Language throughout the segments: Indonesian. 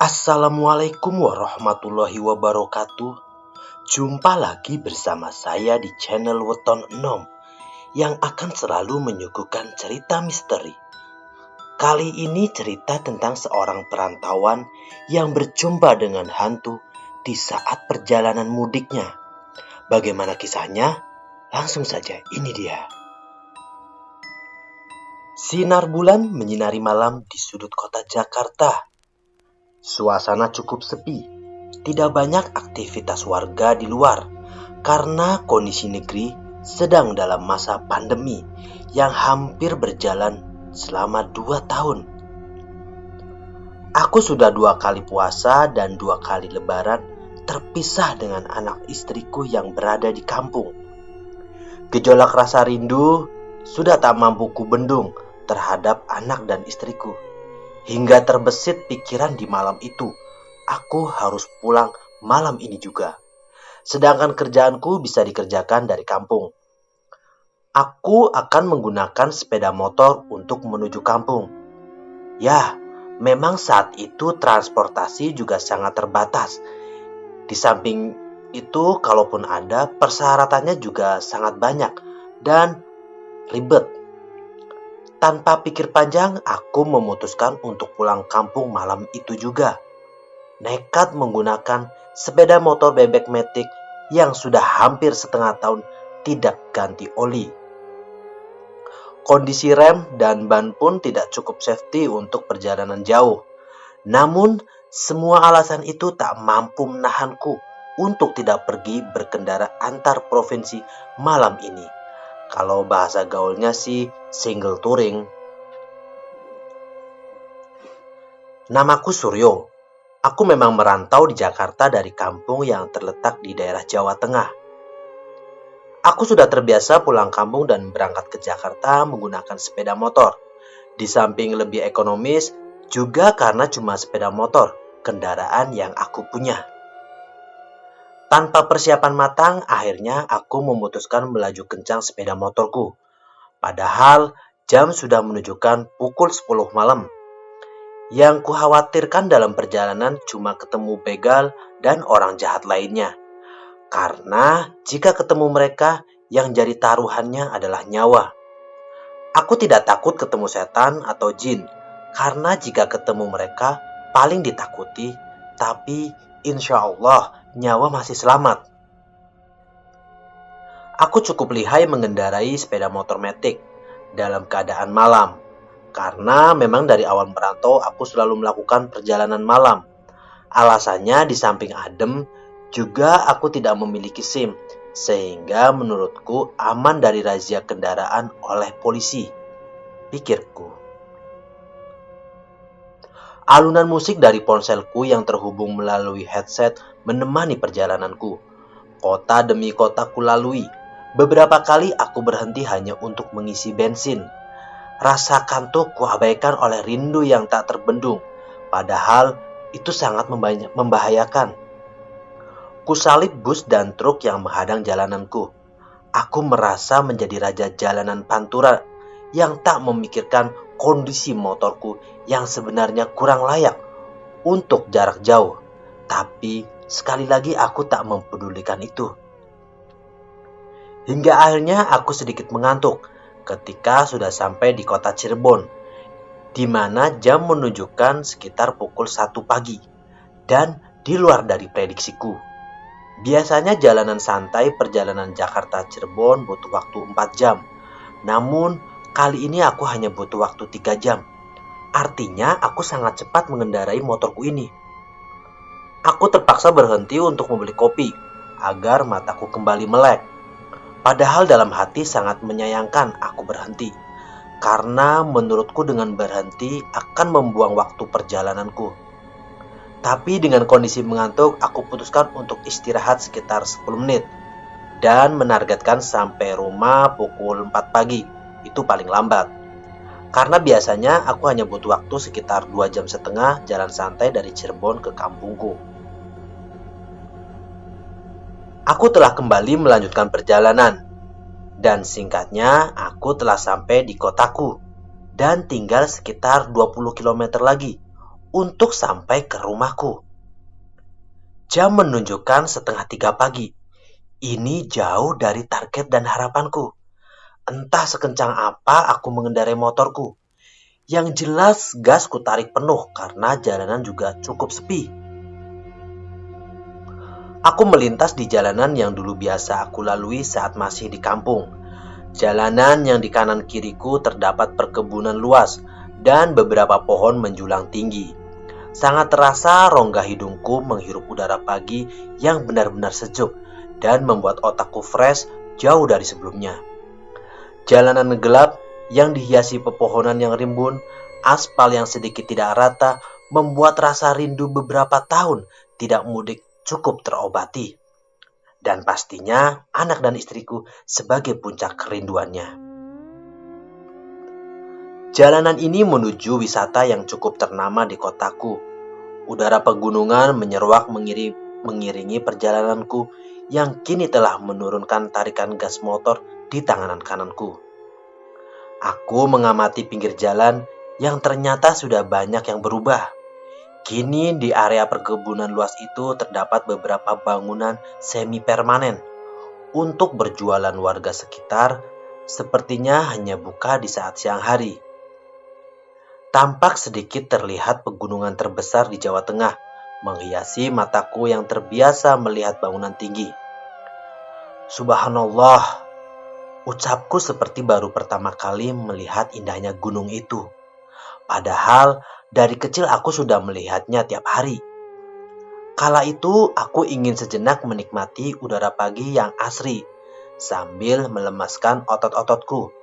Assalamualaikum warahmatullahi wabarakatuh. Jumpa lagi bersama saya di channel Weton Enom yang akan selalu menyuguhkan cerita misteri. Kali ini cerita tentang seorang perantauan yang berjumpa dengan hantu di saat perjalanan mudiknya. Bagaimana kisahnya? Langsung saja, ini dia. Sinar bulan menyinari malam di sudut kota Jakarta. Suasana cukup sepi, tidak banyak aktivitas warga di luar karena kondisi negeri sedang dalam masa pandemi yang hampir berjalan selama 2 tahun. Aku sudah 2 kali puasa dan 2 kali lebaran terpisah dengan anak istriku yang berada di kampung. Gejolak rasa rindu sudah tak mampu kubendung terhadap anak dan istriku. Hingga terbesit pikiran di malam itu, aku harus pulang malam ini juga. Sedangkan kerjaanku bisa dikerjakan dari kampung. Aku akan menggunakan sepeda motor untuk menuju kampung. Ya, memang saat itu transportasi juga sangat terbatas. Di samping itu, kalaupun ada, persyaratannya juga sangat banyak dan ribet. Tanpa pikir panjang, aku memutuskan untuk pulang kampung malam itu juga. Nekat menggunakan sepeda motor bebek matic yang sudah hampir setengah tahun tidak ganti oli. Kondisi rem dan ban pun tidak cukup safety untuk perjalanan jauh. Namun, semua alasan itu tak mampu menahanku untuk tidak pergi berkendara antar provinsi malam ini. Kalau bahasa gaulnya sih single touring. Namaku Suryo. Aku memang merantau di Jakarta dari kampung yang terletak di daerah Jawa Tengah. Aku sudah terbiasa pulang kampung dan berangkat ke Jakarta menggunakan sepeda motor. Di samping lebih ekonomis, juga karena cuma sepeda motor, kendaraan yang aku punya. Tanpa persiapan matang, akhirnya aku memutuskan melaju kencang sepeda motorku. Padahal jam sudah menunjukkan pukul 10 malam. Yang kukhawatirkan dalam perjalanan cuma ketemu begal dan orang jahat lainnya. Karena jika ketemu mereka, yang jadi taruhannya adalah nyawa. Aku tidak takut ketemu setan atau jin, karena jika ketemu mereka paling ditakuti, tapi insya Allah nyawa masih selamat. Aku cukup lihai mengendarai sepeda motor matic dalam keadaan malam. Karena memang dari awal merantau aku selalu melakukan perjalanan malam. Alasannya di samping adem, juga aku tidak memiliki SIM. Sehingga menurutku aman dari razia kendaraan oleh polisi, pikirku. Alunan musik dari ponselku yang terhubung melalui headset menemani perjalananku. Kota demi kota kulalui. Beberapa kali aku berhenti hanya untuk mengisi bensin. Rasa kantuk kuabaikan oleh rindu yang tak terbendung. Padahal itu sangat membahayakan. Kusalip bus dan truk yang menghadang jalananku. Aku merasa menjadi raja jalanan Pantura yang tak memikirkan kondisi motorku yang sebenarnya kurang layak untuk jarak jauh. Tapi sekali lagi aku tak mempedulikan itu. Hingga akhirnya aku sedikit mengantuk ketika sudah sampai di kota Cirebon, di mana jam menunjukkan sekitar pukul 1 pagi dan di luar dari prediksiku. Biasanya jalanan santai perjalanan Jakarta Cirebon butuh waktu 4 jam. Namun kali ini aku hanya butuh waktu 3 jam. Artinya aku sangat cepat mengendarai motorku ini. Aku terpaksa berhenti untuk membeli kopi agar mataku kembali melek. Padahal dalam hati sangat menyayangkan aku berhenti. Karena menurutku dengan berhenti akan membuang waktu perjalananku. Tapi dengan kondisi mengantuk, aku putuskan untuk istirahat sekitar 10 menit. Dan menargetkan sampai rumah pukul 4 pagi. Itu paling lambat. Karena biasanya aku hanya butuh waktu sekitar 2,5 jam jalan santai dari Cirebon ke kampungku. Aku telah kembali melanjutkan perjalanan. Dan singkatnya, aku telah sampai di kotaku. Dan tinggal sekitar 20 km lagi untuk sampai ke rumahku. Jam menunjukkan 2:30 pagi. Ini jauh dari target dan harapanku. Entah sekencang apa aku mengendarai motorku. Yang jelas gas ku tarik penuh karena jalanan juga cukup sepi. Aku melintas di jalanan yang dulu biasa aku lalui saat masih di kampung. Jalanan yang di kanan kiriku terdapat perkebunan luas dan beberapa pohon menjulang tinggi. Sangat terasa rongga hidungku menghirup udara pagi yang benar-benar sejuk dan membuat otakku fresh jauh dari sebelumnya. Jalanan gelap yang dihiasi pepohonan yang rimbun, aspal yang sedikit tidak rata, membuat rasa rindu beberapa tahun tidak mudik cukup terobati. Dan pastinya anak dan istriku sebagai puncak kerinduannya. Jalanan ini menuju wisata yang cukup ternama di kotaku. Udara pegunungan menyeruak mengiringi perjalananku yang kini telah menurunkan tarikan gas motor di tangan kananku. Aku mengamati pinggir jalan yang ternyata sudah banyak yang berubah. Kini di area perkebunan luas itu terdapat beberapa bangunan semi permanen. Untuk berjualan warga sekitar, sepertinya hanya buka di saat siang hari. Tampak sedikit terlihat pegunungan terbesar di Jawa Tengah, menghiasi mataku yang terbiasa melihat bangunan tinggi. Subhanallah, ucapku seperti baru pertama kali melihat indahnya gunung itu. Padahal dari kecil aku sudah melihatnya tiap hari. Kala itu aku ingin sejenak menikmati udara pagi yang asri sambil melemaskan otot-ototku.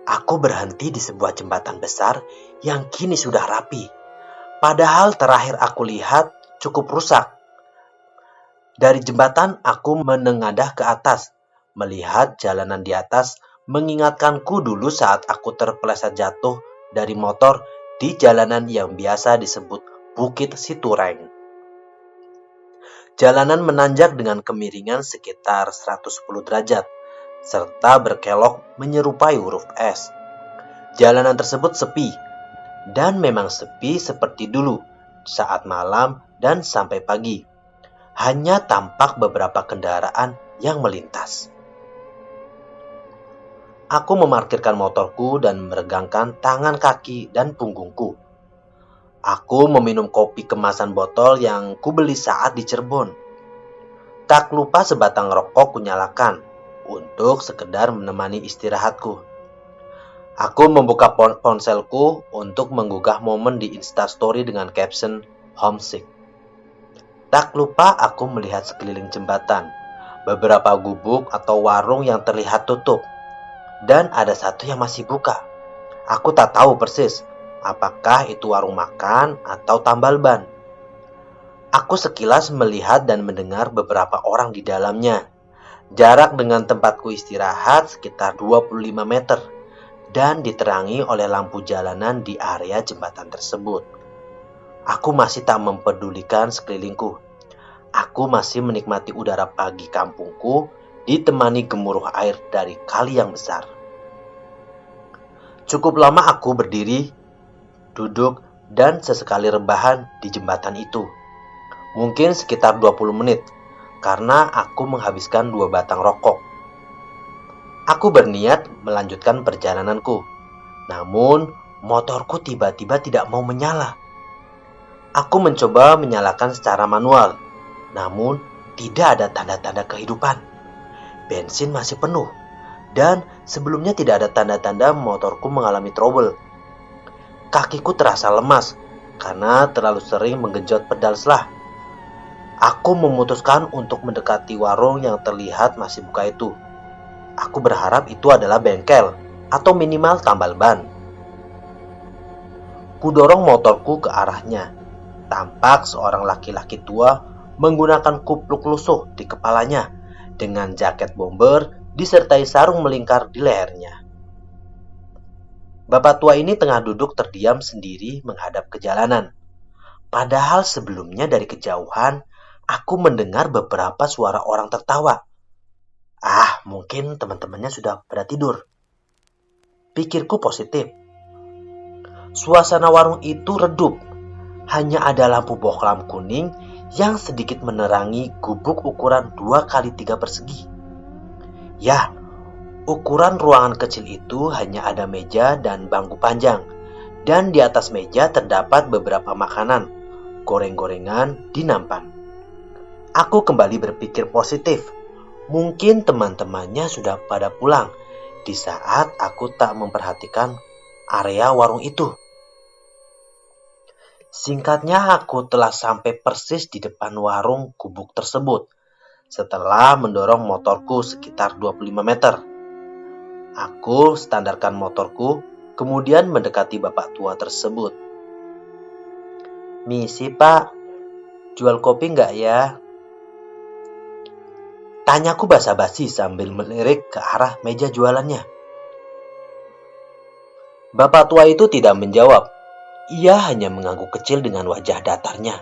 Aku berhenti di sebuah jembatan besar yang kini sudah rapi. Padahal terakhir aku lihat cukup rusak. Dari jembatan aku menengadah ke atas. Melihat jalanan di atas mengingatkanku dulu saat aku terpeleset jatuh dari motor di jalanan yang biasa disebut Bukit Situreng. Jalanan menanjak dengan kemiringan sekitar 110 derajat. Serta berkelok menyerupai huruf S. Jalanan tersebut sepi, dan memang sepi seperti dulu saat malam dan sampai pagi. Hanya tampak beberapa kendaraan yang melintas. Aku memarkirkan motorku dan meregangkan tangan kaki dan punggungku. Aku meminum kopi kemasan botol yang kubeli saat di Cirebon. Tak lupa sebatang rokok kunyalakan untuk sekedar menemani istirahatku. Aku membuka ponselku untuk menggugah momen di Instastory dengan caption homesick. Tak lupa aku melihat sekeliling jembatan, beberapa gubuk atau warung yang terlihat tutup, dan ada satu yang masih buka. Aku tak tahu persis apakah itu warung makan atau tambal ban. Aku sekilas melihat dan mendengar beberapa orang di dalamnya. Jarak dengan tempatku istirahat sekitar 25 meter dan diterangi oleh lampu jalanan di area jembatan tersebut. Aku masih tak mempedulikan sekelilingku. Aku masih menikmati udara pagi kampungku ditemani gemuruh air dari kali yang besar. Cukup lama aku berdiri, duduk, dan sesekali rebahan di jembatan itu. Mungkin sekitar 20 menit. Karena aku menghabiskan 2 batang rokok. Aku berniat melanjutkan perjalananku. Namun, motorku tiba-tiba tidak mau menyala. Aku mencoba menyalakan secara manual. Namun, tidak ada tanda-tanda kehidupan. Bensin masih penuh. Dan sebelumnya tidak ada tanda-tanda motorku mengalami trouble. Kakiku terasa lemas karena terlalu sering menggenjot pedal selah. Aku memutuskan untuk mendekati warung yang terlihat masih buka itu. Aku berharap itu adalah bengkel atau minimal tambal ban. Kudorong motorku ke arahnya. Tampak seorang laki-laki tua menggunakan kupluk lusuh di kepalanya dengan jaket bomber disertai sarung melingkar di lehernya. Bapak tua ini tengah duduk terdiam sendiri menghadap ke jalanan. Padahal sebelumnya dari kejauhan aku mendengar beberapa suara orang tertawa. Mungkin teman-temannya sudah pada tidur. Pikirku positif. Suasana warung itu redup hanya ada lampu bohlam kuning yang sedikit menerangi gubuk ukuran 2x3 persegi. Ya, ukuran ruangan kecil itu hanya ada meja dan bangku panjang, dan di atas meja terdapat beberapa makanan, goreng-gorengan di nampan. Aku kembali berpikir positif. Mungkin teman-temannya sudah pada pulang di saat aku tak memperhatikan area warung itu. Singkatnya, aku telah sampai persis di depan warung gubuk tersebut setelah mendorong motorku sekitar 25 meter. Aku standarkan motorku, kemudian mendekati bapak tua tersebut. "Misi, Pak, jual kopi nggak ya?" Tanyaku basa-basi sambil melirik ke arah meja jualannya. Bapak tua itu tidak menjawab. Ia hanya mengangguk kecil dengan wajah datarnya.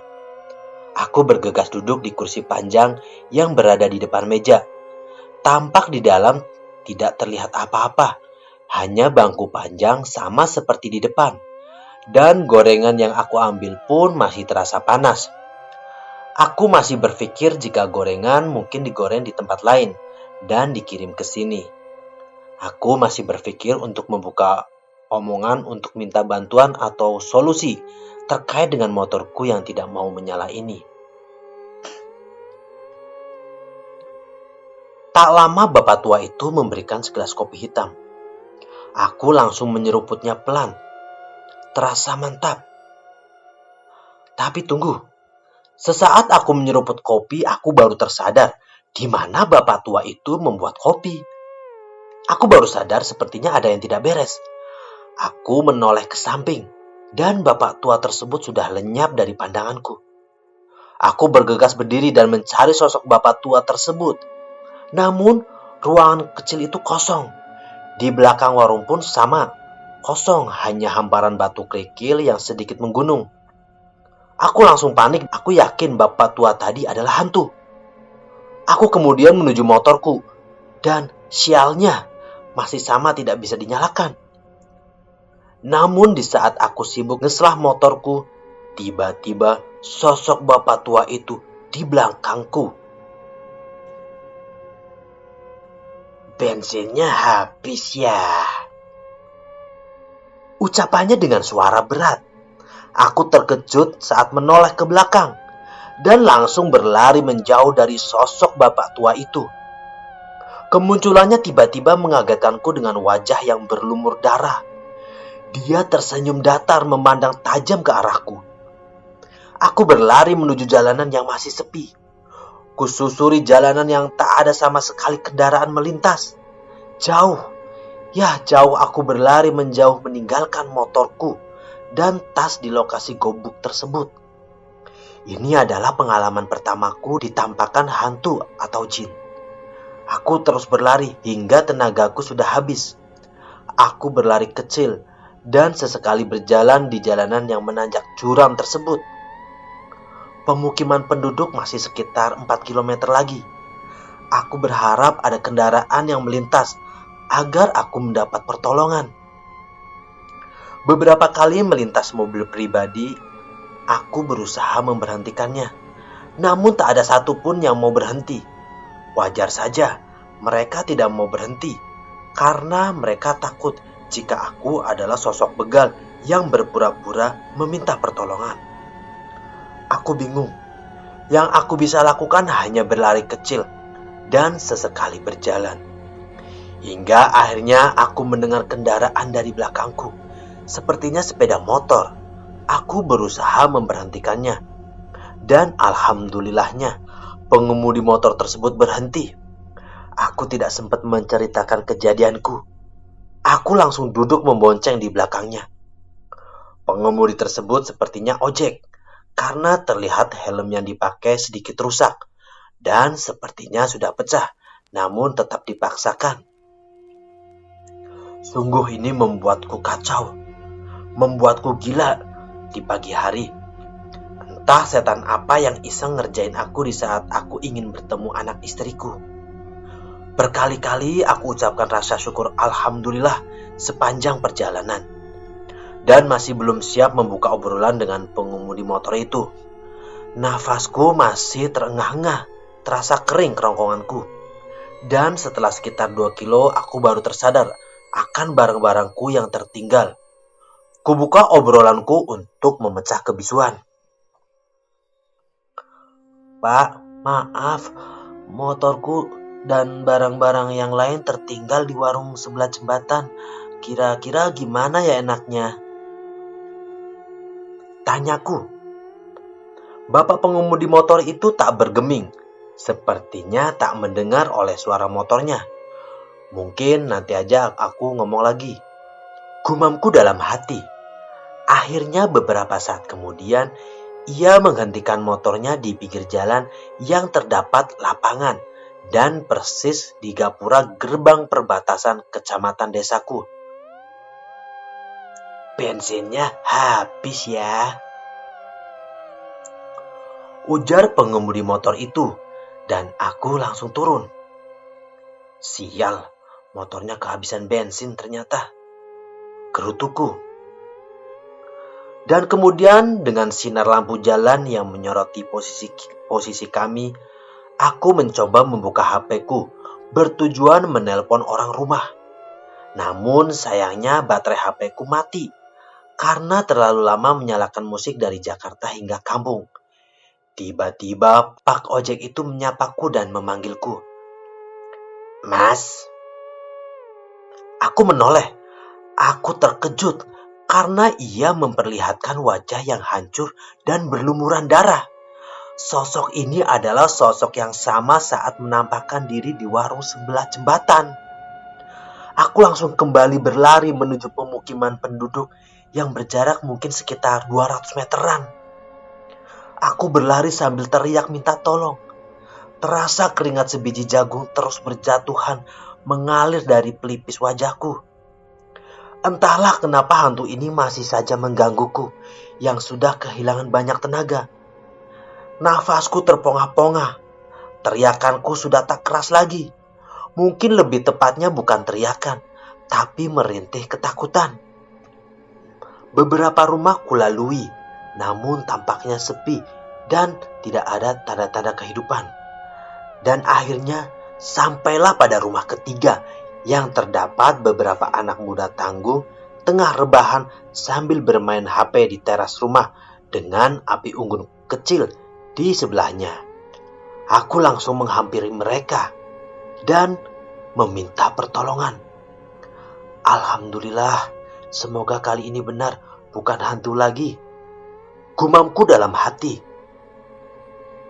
Aku bergegas duduk di kursi panjang yang berada di depan meja. Tampak di dalam tidak terlihat apa-apa, hanya bangku panjang sama seperti di depan. Dan gorengan yang aku ambil pun masih terasa panas. Aku masih berpikir jika gorengan mungkin digoreng di tempat lain dan dikirim ke sini. Aku masih berpikir untuk membuka omongan untuk minta bantuan atau solusi terkait dengan motorku yang tidak mau menyala ini. Tak lama bapak tua itu memberikan segelas kopi hitam. Aku langsung menyeruputnya pelan. Terasa mantap. Tapi tunggu. Sesaat aku menyeruput kopi, aku baru tersadar di mana bapak tua itu membuat kopi. Aku baru sadar sepertinya ada yang tidak beres. Aku menoleh ke samping, dan bapak tua tersebut sudah lenyap dari pandanganku. Aku bergegas berdiri dan mencari sosok bapak tua tersebut. Namun, ruangan kecil itu kosong. Di belakang warung pun sama, kosong, hanya hamparan batu kerikil yang sedikit menggunung. Aku langsung panik, aku yakin bapak tua tadi adalah hantu. Aku kemudian menuju motorku, dan sialnya masih sama tidak bisa dinyalakan. Namun di saat aku sibuk ngeslah motorku, tiba-tiba sosok bapak tua itu di belakangku. "Bensinnya habis ya," ucapannya dengan suara berat. Aku terkejut saat menoleh ke belakang dan langsung berlari menjauh dari sosok bapak tua itu. Kemunculannya tiba-tiba mengagetkanku dengan wajah yang berlumur darah. Dia tersenyum datar memandang tajam ke arahku. Aku berlari menuju jalanan yang masih sepi. Kususuri jalanan yang tak ada sama sekali kendaraan melintas. Jauh aku berlari menjauh meninggalkan motorku dan tas di lokasi gubuk tersebut. Ini adalah pengalaman pertamaku ditampakkan hantu atau jin. Aku terus berlari hingga tenagaku sudah habis. Aku berlari kecil dan sesekali berjalan di jalanan yang menanjak curam tersebut. Pemukiman penduduk masih sekitar 4 km lagi. Aku berharap ada kendaraan yang melintas agar aku mendapat pertolongan. Beberapa kali melintas mobil pribadi, aku berusaha memberhentikannya. Namun tak ada satupun yang mau berhenti. Wajar saja, mereka tidak mau berhenti karena mereka takut jika aku adalah sosok begal yang berpura-pura meminta pertolongan. Aku bingung. Yang aku bisa lakukan hanya berlari kecil dan sesekali berjalan. Hingga akhirnya aku mendengar kendaraan dari belakangku. Sepertinya sepeda motor. Aku berusaha memberhentikannya. Dan alhamdulillahnya, pengemudi motor tersebut berhenti. Aku tidak sempat menceritakan kejadianku. Aku langsung duduk membonceng di belakangnya. Pengemudi tersebut sepertinya ojek, karena terlihat helm yang dipakai sedikit rusak. Dan sepertinya sudah pecah, namun tetap dipaksakan. Sungguh ini membuatku kacau. Membuatku gila di pagi hari. Entah setan apa yang iseng ngerjain aku di saat aku ingin bertemu anak istriku. Berkali-kali aku ucapkan rasa syukur alhamdulillah sepanjang perjalanan. dan masih belum siap membuka obrolan dengan pengemudi motor itu. Nafasku masih terengah-engah, terasa kering kerongkonganku. Dan setelah sekitar 2 kilo, aku baru tersadar akan barang-barangku yang tertinggal. Kubuka obrolanku untuk memecah kebisuan. "Pak, maaf, motorku dan barang-barang yang lain tertinggal di warung sebelah jembatan. Kira-kira gimana ya enaknya?" tanyaku. Bapak pengemudi motor itu tak bergeming. Sepertinya tak mendengar oleh suara motornya. "Mungkin nanti aja aku ngomong lagi," gumamku dalam hati. Akhirnya beberapa saat kemudian, ia menghentikan motornya di pinggir jalan yang terdapat lapangan dan persis di gapura gerbang perbatasan kecamatan desaku. "Bensinnya habis ya," ujar pengemudi motor itu, dan aku langsung turun. "Sial, motornya kehabisan bensin ternyata," gerutuku. Dan kemudian dengan sinar lampu jalan yang menyoroti posisi kami, aku mencoba membuka HP-ku bertujuan menelpon orang rumah. Namun sayangnya baterai HP-ku mati karena terlalu lama menyalakan musik dari Jakarta hingga kampung. Tiba-tiba Pak ojek itu menyapaku dan memanggilku. "Mas." Aku menoleh. Aku terkejut karena ia memperlihatkan wajah yang hancur dan berlumuran darah. Sosok ini adalah sosok yang sama saat menampakkan diri di warung sebelah jembatan. Aku langsung kembali berlari menuju pemukiman penduduk yang berjarak mungkin sekitar 200 meteran. Aku berlari sambil teriak minta tolong. Terasa keringat sebiji jagung terus berjatuhan mengalir dari pelipis wajahku. Entahlah kenapa hantu ini masih saja menggangguku yang sudah kehilangan banyak tenaga. Nafasku terpongah-pongah. Teriakanku sudah tak keras lagi. Mungkin lebih tepatnya bukan teriakan, tapi merintih ketakutan. Beberapa rumah kulalui, namun tampaknya sepi dan tidak ada tanda-tanda kehidupan. Dan akhirnya sampailah pada rumah ketiga yang terdapat beberapa anak muda tanggung tengah rebahan sambil bermain HP di teras rumah dengan api unggun kecil di sebelahnya. Aku langsung menghampiri mereka dan meminta pertolongan. "Alhamdulillah, semoga kali ini benar bukan hantu lagi," gumamku dalam hati.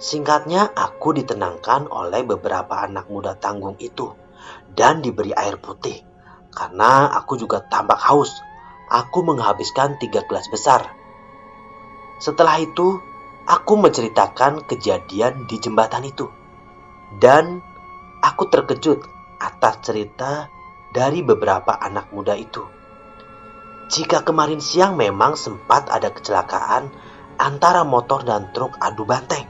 Singkatnya, aku ditenangkan oleh beberapa anak muda tanggung itu dan diberi air putih. Karena aku juga tampak haus, aku menghabiskan 3 gelas besar. Setelah itu, aku menceritakan kejadian di jembatan itu. Dan aku terkejut atas cerita dari beberapa anak muda itu. Jika kemarin siang memang sempat ada kecelakaan antara motor dan truk adu banteng.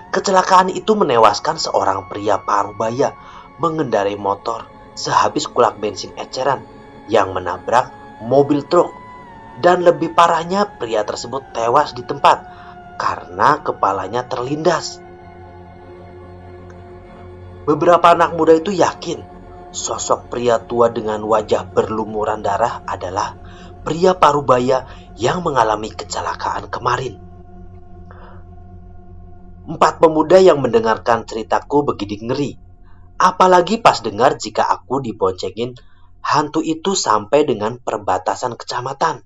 Kecelakaan itu menewaskan seorang pria parubaya mengendarai motor sehabis kulak bensin eceran yang menabrak mobil truk. Dan lebih parahnya, pria tersebut tewas di tempat karena kepalanya terlindas. Beberapa anak muda itu yakin sosok pria tua dengan wajah berlumuran darah adalah pria parubaya yang mengalami kecelakaan kemarin. 4 pemuda yang mendengarkan ceritaku begidik ngeri. Apalagi pas dengar jika aku diboncengin hantu itu sampai dengan perbatasan kecamatan.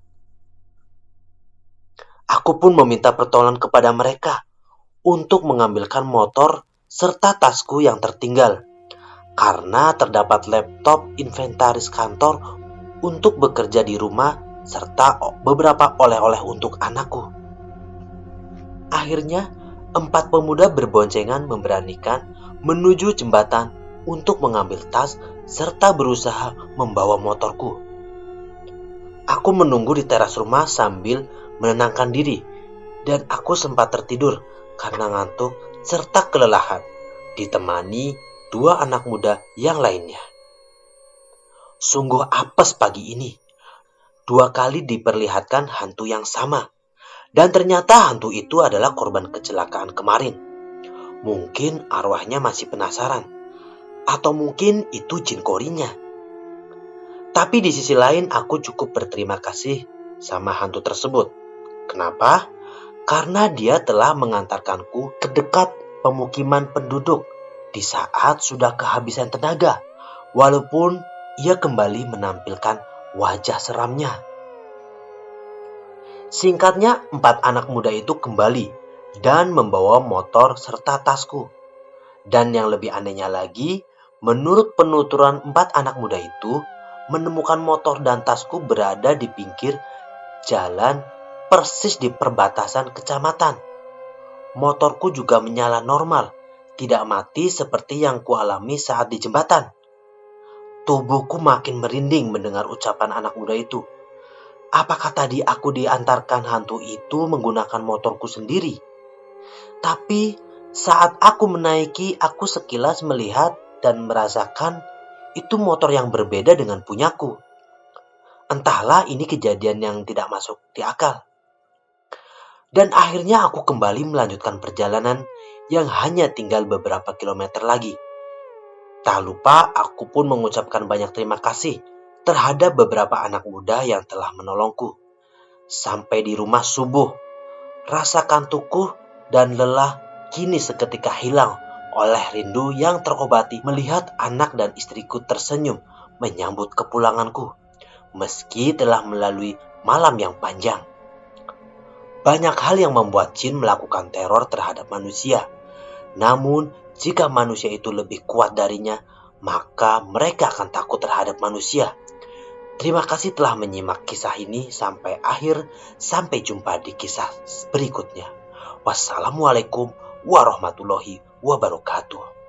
Aku pun meminta pertolongan kepada mereka untuk mengambilkan motor serta tasku yang tertinggal. Karena terdapat laptop inventaris kantor untuk bekerja di rumah serta beberapa oleh-oleh untuk anakku. Akhirnya, 4 pemuda berboncengan memberanikan menuju jembatan untuk mengambil tas serta berusaha membawa motorku. Aku menunggu di teras rumah sambil menenangkan diri, dan aku sempat tertidur karena ngantuk serta kelelahan, ditemani 2 anak muda yang lainnya. Sungguh apes pagi ini. 2 kali diperlihatkan hantu yang sama. Dan ternyata hantu itu adalah korban kecelakaan kemarin. Mungkin arwahnya masih penasaran. Atau mungkin itu jin korinya. Tapi di sisi lain aku cukup berterima kasih sama hantu tersebut. Kenapa? Karena dia telah mengantarkanku ke dekat pemukiman penduduk di saat sudah kehabisan tenaga. Walaupun ia kembali menampilkan wajah seramnya. Singkatnya, 4 anak muda itu kembali dan membawa motor serta tasku. Dan yang lebih anehnya lagi, menurut penuturan 4 anak muda itu, menemukan motor dan tasku berada di pinggir jalan persis di perbatasan kecamatan. Motorku juga menyala normal, tidak mati seperti yang kualami saat di jembatan. Tubuhku makin merinding mendengar ucapan anak muda itu. Apakah tadi aku diantarkan hantu itu menggunakan motorku sendiri? Tapi saat aku menaiki, aku sekilas melihat dan merasakan itu motor yang berbeda dengan punyaku. Entahlah, ini kejadian yang tidak masuk di akal. Dan akhirnya aku kembali melanjutkan perjalanan yang hanya tinggal beberapa kilometer lagi. Tak lupa aku pun mengucapkan banyak terima kasih terhadap beberapa anak muda yang telah menolongku. Sampai di rumah subuh, rasa kantukku dan lelah kini seketika hilang oleh rindu yang terobati melihat anak dan istriku tersenyum menyambut kepulanganku, meski telah melalui malam yang panjang. Banyak hal yang membuat jin melakukan teror terhadap manusia. Namun, jika manusia itu lebih kuat darinya, maka mereka akan takut terhadap manusia. Terima kasih telah menyimak kisah ini sampai akhir. Sampai jumpa di kisah berikutnya. Wassalamualaikum warahmatullahi wabarakatuh.